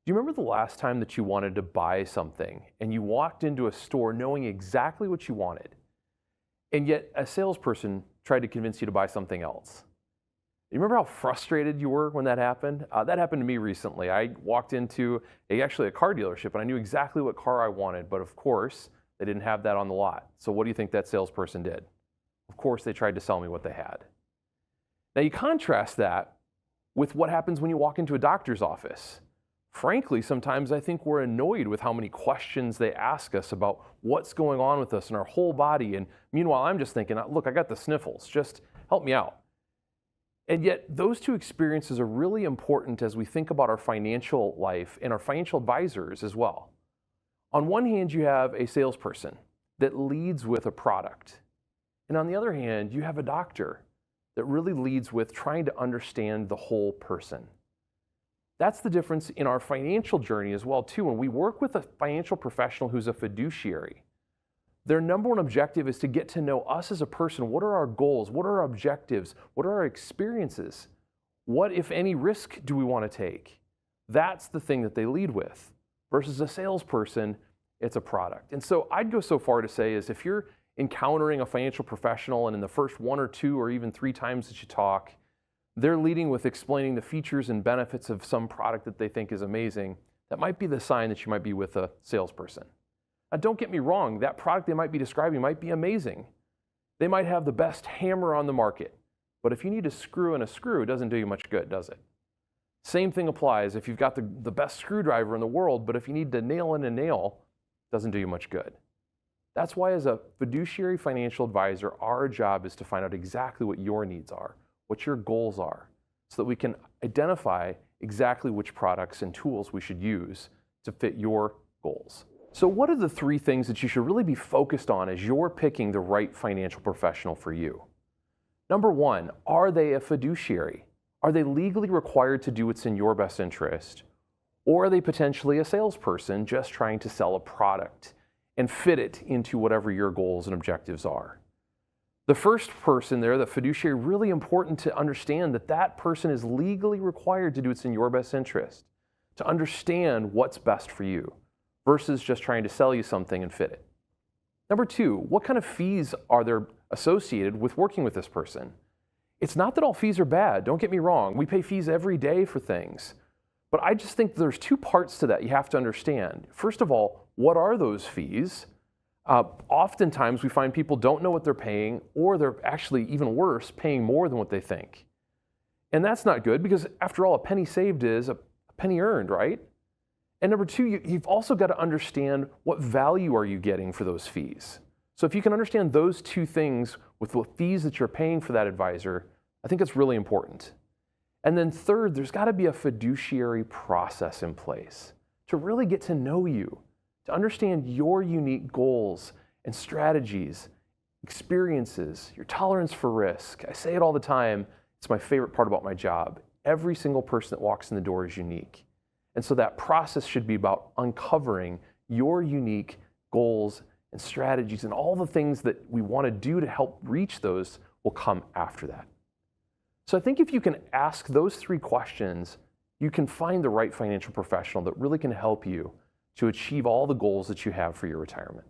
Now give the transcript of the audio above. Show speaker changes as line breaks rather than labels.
Do you remember the last time that you wanted to buy something and you walked into a store knowing exactly what you wanted, and yet a salesperson tried to convince you to buy something else? You remember how frustrated you were when that happened? That happened to me recently. I walked into actually a car dealership and I knew exactly what car I wanted, but of course they didn't have that on the lot. So what do you think that salesperson did? Of course they tried to sell me what they had. Now you contrast that with what happens when you walk into a doctor's office. Frankly, sometimes I think we're annoyed with how many questions they ask us about what's going on with us in our whole body. And meanwhile, I'm just thinking, look, I got the sniffles, just help me out. And yet those two experiences are really important as we think about our financial life and our financial advisors as well. On one hand, you have a salesperson that leads with a product. And on the other hand, you have a doctor that really leads with trying to understand the whole person. That's the difference in our financial journey as well, too. When we work with a financial professional who's a fiduciary, their number one objective is to get to know us as a person. What are our goals? What are our objectives? What are our experiences? What, if any, risk do we want to take? That's the thing that they lead with. Versus a salesperson, it's a product. And so I'd go so far to say is if you're encountering a financial professional and in the first 1 or 2 or even 3 times that you talk, they're leading with explaining the features and benefits of some product that they think is amazing, that might be the sign that you might be with a salesperson. Now, don't get me wrong, that product they might be describing might be amazing. They might have the best hammer on the market, but if you need a screw in a screw, it doesn't do you much good, does it? Same thing applies if you've got the best screwdriver in the world, but if you need to nail in a nail, it doesn't do you much good. That's why as a fiduciary financial advisor, our job is to find out exactly what your needs are, what your goals are, so that we can identify exactly which products and tools we should use to fit your goals. So what are the 3 things that you should really be focused on as you're picking the right financial professional for you? Number 1, are they a fiduciary? Are they legally required to do what's in your best interest? Or are they potentially a salesperson just trying to sell a product and fit it into whatever your goals and objectives are? The first person there, the fiduciary, really important to understand that that person is legally required to do what's in your best interest, to understand what's best for you, versus just trying to sell you something and fit it. Number 2, what kind of fees are there associated with working with this person? It's not that all fees are bad, don't get me wrong. We pay fees every day for things. But I just think there's 2 parts to that you have to understand. First of all, what are those fees? Oftentimes we find people don't know what they're paying, or they're actually, even worse, paying more than what they think. And that's not good because after all, a penny saved is a penny earned, right? And number 2, you've also got to understand what value are you getting for those fees. So if you can understand those 2 things with the fees that you're paying for that advisor, I think it's really important. And then third, there's got to be a fiduciary process in place to really get to know you, to understand your unique goals and strategies, experiences, your tolerance for risk. I say it all the time, it's my favorite part about my job. Every single person that walks in the door is unique. And so that process should be about uncovering your unique goals and strategies, and all the things that we want to do to help reach those will come after that. So I think if you can ask those 3 questions, you can find the right financial professional that really can help you to achieve all the goals that you have for your retirement.